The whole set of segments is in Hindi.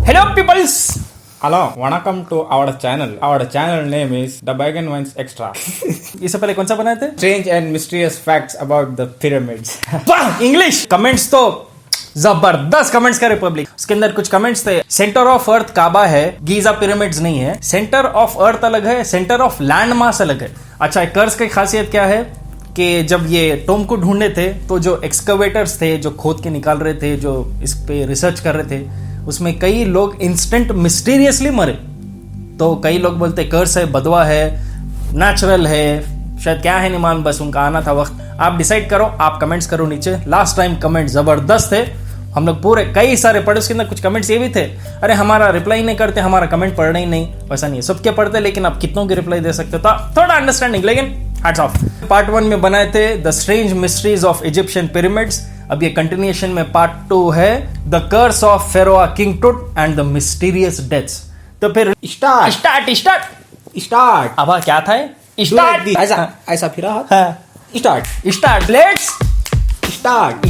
Hello peoples! Hello, welcome to our channel. Our channel name is The Bag and Wines Extra. इससे पहले कौन सा बनाए थे? Strange and mysterious facts about the pyramids. वाह, इंग्लिश कमेंट्स तो जबरदस्त कमेंट्स करे पब्लिक. उसके अंदर कुछ कमेंट्स थे. सेंटर ऑफ अर्थ काबा है, गीजा पिरामिड्स नहीं है. सेंटर ऑफ अर्थ अलग है, सेंटर ऑफ लैंड मास अलग है. अच्छा, कर्स की खासियत क्या है कि जब ये टोम को ढूंढने थे तो जो एक्सकवेटर्स थे, जो खोद के निकाल रहे थे, जो इस पे रिसर्च कर रहे थे, उसमें कई लोग इंस्टेंट मिस्टीरियसली मरे. तो कई लोग बोलते कर्स है, बदवा है, नेचुरल है, शायद क्या है नहीं मालूम, बस उनका आना था वक्त. आप डिसाइड करो, आप कमेंट्स करो नीचे. लास्ट टाइम कमेंट जबरदस्त थे, हम लोग पूरे कई सारे पढ़े. उसके अंदर कुछ कमेंट्स ये भी थे, अरे हमारा रिप्लाई नहीं करते, हमारा कमेंट पढ़ना ही नहीं. वैसा नहीं है, सबके पढ़ते, लेकिन आप कितनों की रिप्लाई दे सकते हो, तो थोड़ा अंडरस्टैंडिंग. लेकिन हैट्स ऑफ. पार्ट 1 में बनाए थे the strange mysteries of Egyptian pyramids. अब ये कंटिन्यूएशन में पार्ट 2 है द कर्स ऑफ फेरोआ किंग टुट एंड द मिस्टीरियस डेथ्स. तो फिर स्टार्ट. अब क्या था? स्टार्ट. ऐसा फिरा हाथ. स्टार्ट. Let's start.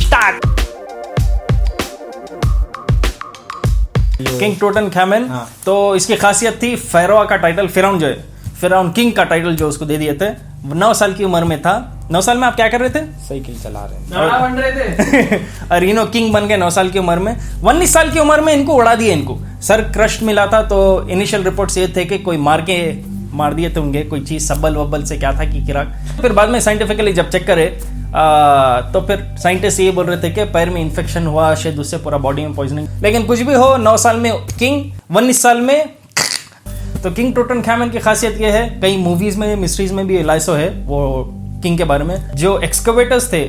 किंग टूटनखामेन. तो इसकी खासियत थी, फेरोआ का टाइटल, फिरौन जो है, फिरौन किंग का टाइटल जो उसको दे दिए थे. 9 साल की उम्र में था. 9 साल में आप क्या कर रहे थे? साइकिल चला बन रहे थे. और इनो किंग बन गए 9 साल की उम्र में. 19 साल की उम्र में इनको उड़ा दिए. इनको सर क्रश मिला था. तो इनिशियल रिपोर्ट्स ये थे कि कोई मार दिए थे होंगे, कोई चीज सब्बल वब्बल से क्या था कि किराक. फिर बाद में साइंटिफिकली जब चेक करे तो फिर साइंटिस्ट ये बोल रहे थे कि पैर में इन्फेक्शन हुआ, शायद उससे पूरा बॉडी में पॉइजनिंग. लेकिन कुछ भी हो, 9 साल में किंग, 19 साल में. तो किंग टूटनखामेन की खासियत ये है, कई मूवीज में, मिस्ट्रीज में भी लाइसो है वो किंग के बारे में. जो एक्सकवेटर्स थे,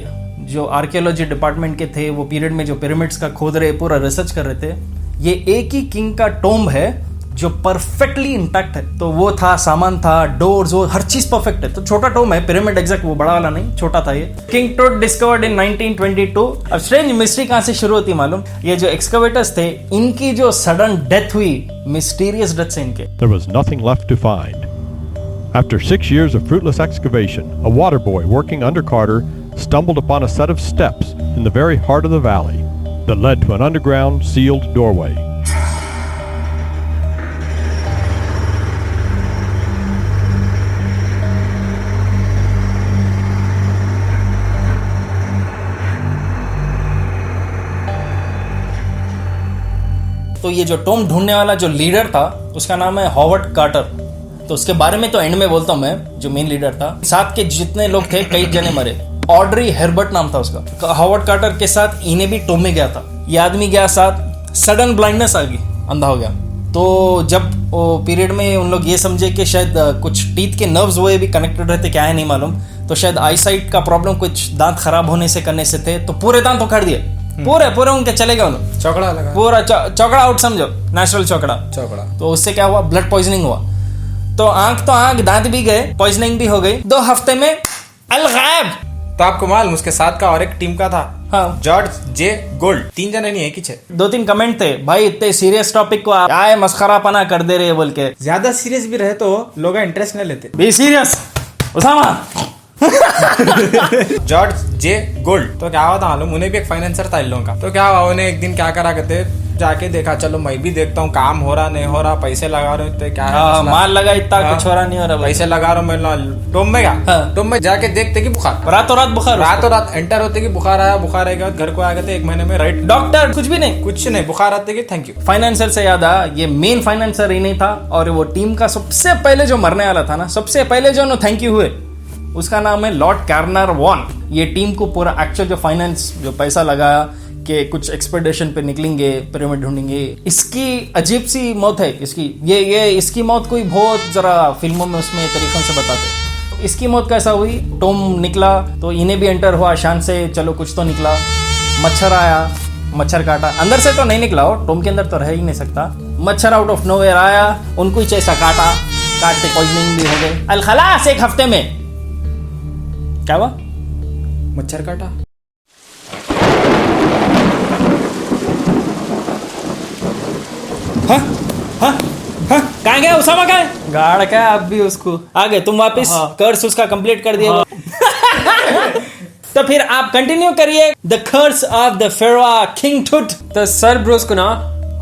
जो आर्कियोलॉजी डिपार्टमेंट के थे, वो पीरियड में जो पिरामिड्स का खोद रहे, पूरा रिसर्च कर रहे थे, ये एक ही किंग का टोम्ब है जो परफेक्टली इंटैक्ट है. तो वो था, सामान था, डोर्स, वो हर चीज परफेक्ट है. तो छोटा टोम है, पिरामिड एग्जैक्ट वो बड़ा वाला नहीं, छोटा था ये. किंग टूट डिस्कवर्ड इन 1922. अब स्ट्रेंज मिस्ट्री कहां से शुरू होती मालूम? ये जो एक्सकवेटर्स थे, इनकी जो सडन डेथ हुई, मिस्टीरियस डेथ से इनके. There was nothing left to find. After 6 years of fruitless excavation, a water boy working under Carter stumbled upon a set of steps in the very heart of the valley that led to an underground sealed doorway. तो ये जो टोम ढूंढने वाला जो लीडर था, उसका नाम है हॉवर्ड कार्टर. तो उसके बारे में तो एंड में बोलता हूं मैं, जो मेन लीडर था. साथ के जितने लोग थे, कई जने मरे. ऑड्री हेर्बर्ट नाम था उसका. हॉवर्ड कार्टर के साथ इन्हें भी टोम में गया था. ये आदमी गया साथ, सडन ब्लाइंडनेस आ गई, अंधा हो गया. तो जब वो पीरियड में उन लोग ये समझे कि शायद कुछ टीथ के नर्व्स वो भी कनेक्टेड रहते, क्या है नहीं मालूम. तो शायद आईसाइट का प्रॉब्लम, कुछ दांत खराब होने से करने से थे. तो पूरे दांत उखाड़ दिए, पूरे उनके चले गए. उन्होंने चौकड़ा लगा, पूरा चौकड़ा आउट समझो, नेचुरल चौकड़ा. तो उससे क्या हुआ? ब्लड पॉइजनिंग हुआ. तो आंख, दांत भी गए, पॉइजनिंग भी हो गई. 2 हफ्ते में अलगायब. तो आपको मालूम उसके साथ का और एक टीम का था, हाँ, जॉर्ज जे गोल्ड. 3 जने नहीं है कि 6. 2-3 कमेंट थे, भाई इतने सीरियस टॉपिक को आए मस्खरापना कर दे रहे बोल के. ज्यादा सीरियस भी रहे तो लोग इंटरेस्ट नहीं लेते. Be serious Usama. George J Gold. तो क्या हुआ था मालूम? उन्हें भी एक फाइनेंसर था इन लोगों का. तो क्या हुआ, उन्हें एक दिन क्या करा करते, जाके देखा, चलो मैं भी देखता हूँ, काम हो रहा नहीं हो रहा, पैसे लगा रहे हो, क्या है माल लगा इतना, कुछ हो रहा नहीं हो रहा, पैसे लगा रहा हूँ मैं. टोम में गया, टोम में जाके देखते कि बुखार, रातों रात एंटर होते कि बुखार आया. बुखार आएगा, घर को आ गए थे 1 महीने में. राइट, डॉक्टर कुछ नहीं, बुखार आते कि थैंक यू. फाइनेंसर से याद आया, ये मेन फाइनेंसर ही नहीं था. और वो टीम का सबसे पहले जो मरने वाला था ना, सबसे पहले जो थैंक यू हुए, उसका नाम है लॉर्ड कार्नरवॉन. ये टीम को पूरा एक्चुअल जो फाइनेंस, जो पैसा लगाया कि कुछ एक्सपेडिशन पे निकलेंगे, पिरामिड ढूंढेंगे. इसकी अजीब सी मौत है इसकी. ये इसकी मौत कोई बहुत जरा फिल्मों में उसमें तरीकों से बताते. इसकी मौत कैसा हुई? टोम निकला तो इन्हें भी एंटर हुआ शान से, चलो कुछ तो निकला. मच्छर आया, मच्छर काटा. अंदर से तो नहीं निकला हो, टोम के अंदर तो रह ही नहीं सकता. मच्छर आउट ऑफ नोवेयर आया, उनको ही जैसा काटते पॉइजनिंग भी हो गई. अलखलास 1 हफ्ते में. क्या हुआ? मच्छर काटा. कहाँ गया उसामा? का गाड़ का आप भी उसको आ गए तुम वापस. कर्स उसका कंप्लीट कर दिया. तो फिर आप कंटिन्यू करिए the curse of the pharaoh king tut. तो सर ब्रोस को ना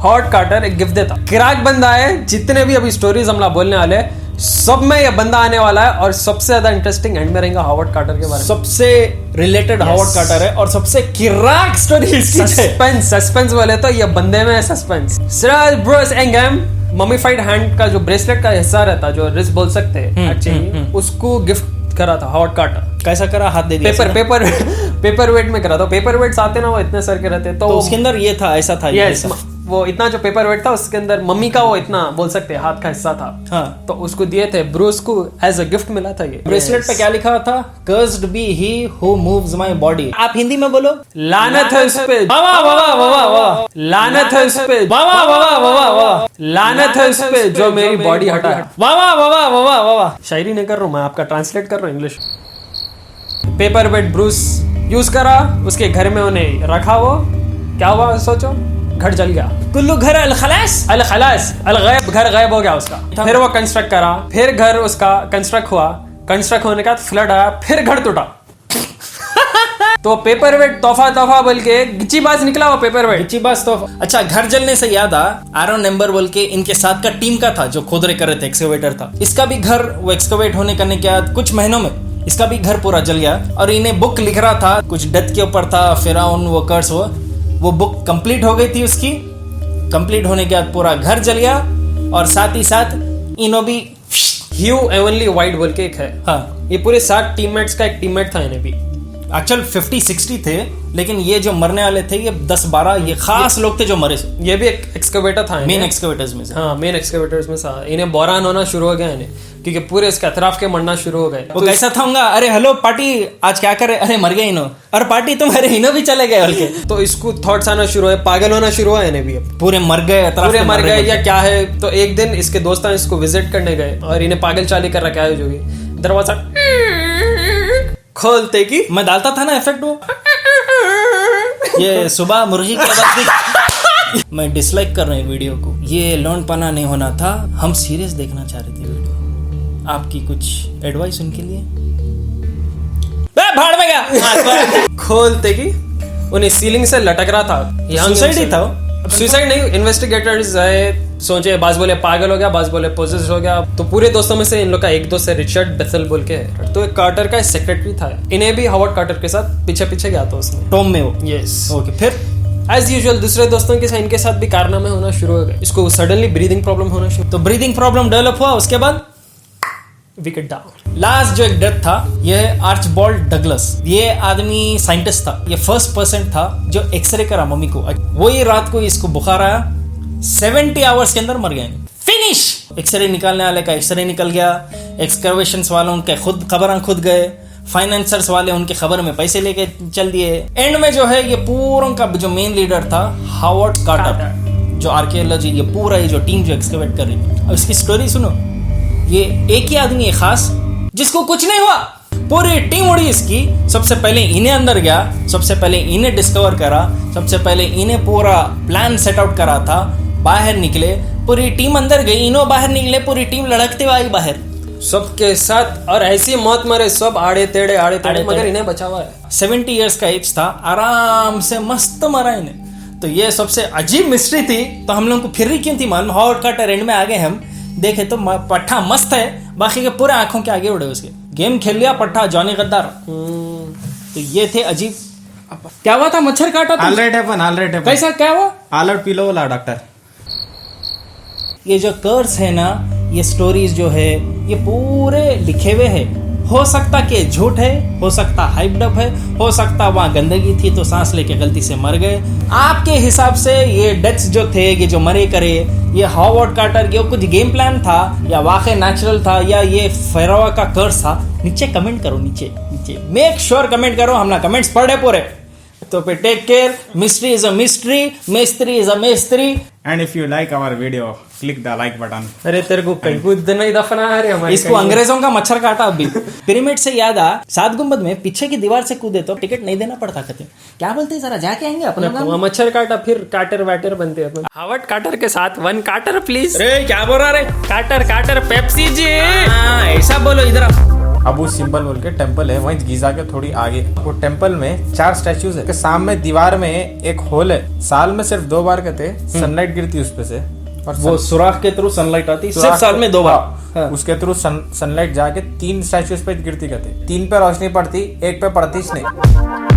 हॉवर्ड कार्टर एक गिफ्ट देता, क्रैक बंदा है। जितने भी अभी स्टोरीज हम लोग बोलने वाले हैं, सब में ये बंदा आने वाला है और सबसे ज्यादा इंटरेस्टिंग एंड में रहेगा हॉवर्ड कार्टर के बारे में। सबसे रिलेटेड हॉवर्ड कार्टर है और सबसे किराक स्टोरी इसकी है। सस्पेंस बोले तो ये बंदे में है सस्पेंस। सिराज ब्रूस एंगम ममीफाइड हैंड का जो ब्रेसलेट का हिस्सा रहता, जो रिस्ट बोल सकते हैं एक्चुअली, उसको गिफ्ट करा था हॉवर्ड कार्टर। कैसा करा? हाथ दे दिया। पेपर वेट में करा था। पेपर वेट्स आते ना, वो इतने सर के रहते, तो उसके अंदर ये था, ऐसा था। यस, वो इतना जो पेपर वेट था उसके अंदर मम्मी का वो इतना बोल सकते हैं हाथ का हिस्सा था। हाँ। तो उसको दिए थे, ब्रूस को एज अ गिफ्ट मिला था ये। ब्रेसलेट पे क्या लिखा था? Cursed be he who moves my body. आप हिंदी में बोलो। लानत है उस पे, वाह वाह वाह वाह वाह, लानत है उस पे, वाह वाह वाह वाह वाह, लानत है उस पे जो मेरी बॉडी हटा, वाह वाह वाह वाह वाह वाह। शायरी नहीं कर रहा हूँ मैं, आपका ट्रांसलेट कर रहा हूँ English. Paper weight Bruce use करा, उसके घर में उन्हें रखा। वो क्या हुआ सोचो, घर जल गया। कुल्लू घर अलखलास अलगैब, घर गायब हो गया उसका। फिर वो कंस्ट्रक्ट करा, फिर घर उसका कंस्ट्रक्ट हुआ। कंस्ट्रक्ट होने का फ्लड आया, फिर घर टूटा। तो पेपर वेट तोहफा बोल के गिच्चीबाज निकला वो पेपर वेट। गिच्चीबाज तोहफा। अच्छा, घर जलने से याद आ, आरोन नंबर बोल के इनके साथ का टीम का था जो खोदरे कर रहे थे, एक्सकेवेटर था। इसका भी घर वो एक्सकेवेट होने करने के बाद कुछ महीनों में इसका भी घर पूरा जल गया। और इन्हें बुक लिख रहा था, कुछ डेथ के ऊपर था, फिरौन वो कर्स। वो बुक कंप्लीट हो गई थी उसकी। कंप्लीट होने के बाद पूरा घर जल गया और साथ ही साथ इन्हों भी ह्यू एवनली वाइट बोल के एक है। हाँ, ये पूरे 7 टीममेट्स का एक टीममेट था। इन्हें भी एक्चुअल 50-60 थे, लेकिन ये जो मरने वाले थे ये 10-12 ये खास लोग थे जो मरे। ये भी एक एक्सकेवेटर था, मेन एक्सकेवेटर्स में से। हाँ, मेन एक्सकेवेटर्स में था। इन्हें बोरान होना शुरू हो गया इन्हें, क्योंकि पूरे इसके अतराफ के मरना शुरू हो गए। वो कैसा था होगा, अरे हेलो पार्टी आज क्या करे, अरे मर गए इनो, और पार्टी तुम, अरे इनो भी चले गए बल्कि। तो इसको थॉट्स आना शुरू हुए, पागल होना शुरू हुआ इन्हें भी। अब पूरे मर गए, पूरे मर गए या क्या है। तो एक दिन इसके दोस्त इसको विजिट करने गए और इन्हें पागल चाली कर रखा है। जो भी दरवाजा खोलते की मैं डालता था ना इफेक्ट, वो ये सुबह मुर्गी की आवाज। मैं डिसलाइक कर रहे हैं वीडियो को, ये लौंडपना नहीं होना था, हम सीरियस देखना चाह रहे थे वीडियो। आपकी कुछ एडवाइस उनके लिए? भाड़ में गया। खोलते की उन्हें सीलिंग से लटक रहा था। सुसाइड ही था। सुसाइड नहीं, इन्वेस्टिगेटर्स आए, सोचे, बाज बोले पागल हो गया, बाज बोले पोजेस हो गया। तो पूरे दोस्तों में से इन लोग का एक दोस्त है रिचर्ड बेथल बोल के है, तो एक कार्टर का सेक्रेटरी था। इन्हें भी हॉवर्ड कार्टर के साथ पीछे पीछे गया था उसने, टॉम में वो। यस। ओके, फिर एज यूजुअल दूसरे दोस्तों के साथ इनके साथ भी कारनामे होना शुरू हो गए। इसको सडनली ब्रीदिंग प्रॉब्लम होना शुरू। तो ब्रीदिंग प्रॉब्लम डेवलप हुआ, उसके बाद विकेट डाउन। लास्ट जो एक डेथ था, ये आर्चबाल्ड डगलस। ये आदमी साइंटिस्ट था, ये फर्स्ट पर्सन था जो एक्सरे करा मम्मी को। वही रात को इसको बुखार आया, 70 आवर्स के अंदर मर गए। फिनिश। एक्सरे निकालने वाले का एक्सरे निकल गया, एक्सकर्वेशंस वालों के खुद खबर खुद गए, फाइनेंसर्स वाले उनके खबर में पैसे लेके चल दिए। एंड में जो है ये पूरा का जो मेन लीडर था हॉवर्ड कार्टर, जो आर्कियोलॉजी, ये पूरा ये जो टीम जो एक्सकवेट कर रही। अब इसकी स्टोरी सुनो। ये एक ही आदमी है खास जिसको कुछ नहीं हुआ, पूरी टीम उड़ी इसकी। सबसे पहले इन्हें अंदर गया, सबसे पहले इन्हें डिस्कवर करा, सबसे पहले इन्हें पूरा प्लान सेट आउट करा था। बाहर निकले, पूरी टीम अंदर गई, इन्हों बाहर निकले, पूरी टीम लड़कते हुए आई बाहर सबके साथ। और ऐसी मौत मरे सब, आड़े टेढ़े मगर इन्हें बचा हुआ है। 70 इयर्स का एज था, आराम से मस्त मरा इन्हें। तो ये सबसे अजीब मिस्ट्री थी। तो हम लोगों को फिर क्यों थी मालूम? हॉवर्ड कार्टर एंड में आ गए हम, देखे तो पट्टा मस्त है, बाकी के पूरे आंखों के आगे उड़े उसके। गेम खेल लिया पट्टा, जॉनी गद्दार। तो ये थे अजीब। क्या हुआ था? मच्छर काटा था? ऑल राइट है। कैसा क्या हुआ? ऑल आउट पी लो वाला डॉक्टर। ये जो कर्स है ना, ये स्टोरीज जो है ये पूरे लिखे हुए हैं। हो सकता कि झूठ है, हो सकता हाइप्ड अप है, हो सकता वहाँ गंदगी थी तो सांस लेके गलती से मर गए। आपके हिसाब से ये डेथ्स जो थे, ये जो मरे करे, ये हॉवर्ड कार्टर ये कुछ गेम प्लान था या वाकई नेचुरल था या ये फेरोआ का कर्स था? नीचे कमेंट करो, नीचे मेक श्योर कमेंट करो, हम ना कमेंट्स पढ़े पूरे। तो पे take care. Mystery is a mystery, मिस्त्री इज अ मिस्त्री। And if you like our video, click the like button. अरे तेरे को कहीं कूद नहीं दफना है रे हमारे। इसको अंग्रेजों का मच्छर काटा अभी। पिरामिड से याद आ, 7 गुंबद में पीछे की दीवार से कूदे तो टिकट नहीं देना पड़ता। कहते क्या बोलते हैं, जरा जाके आएंगे अपने वहाँ मच्छर काटा, फिर काटर वाटर बनते हैं। हावर्ड कार्टर के साथ 1 कार्टर प्लीज। अरे क्या बोल रहा रे? कार्टर पेप्सी जी। ऐसा बोलो इधर। अबू सिंबल बोल के टेम्पल है वहीं गीजा के थोड़ी आगे। वो टेम्पल में 4 स्टैचूज है, सामने दीवार में एक होल है, साल में सिर्फ 2 बार कहते सनलाइट गिरती उस पे से, और वो सुराख के थ्रू सनलाइट आती सिर्फ साल में 2 बार। हाँ। उसके थ्रू सनलाइट जाके 3 स्टैचूज पे गिरती कहते, 3 पे रोशनी पड़ती, 1 पे पड़ती नहीं।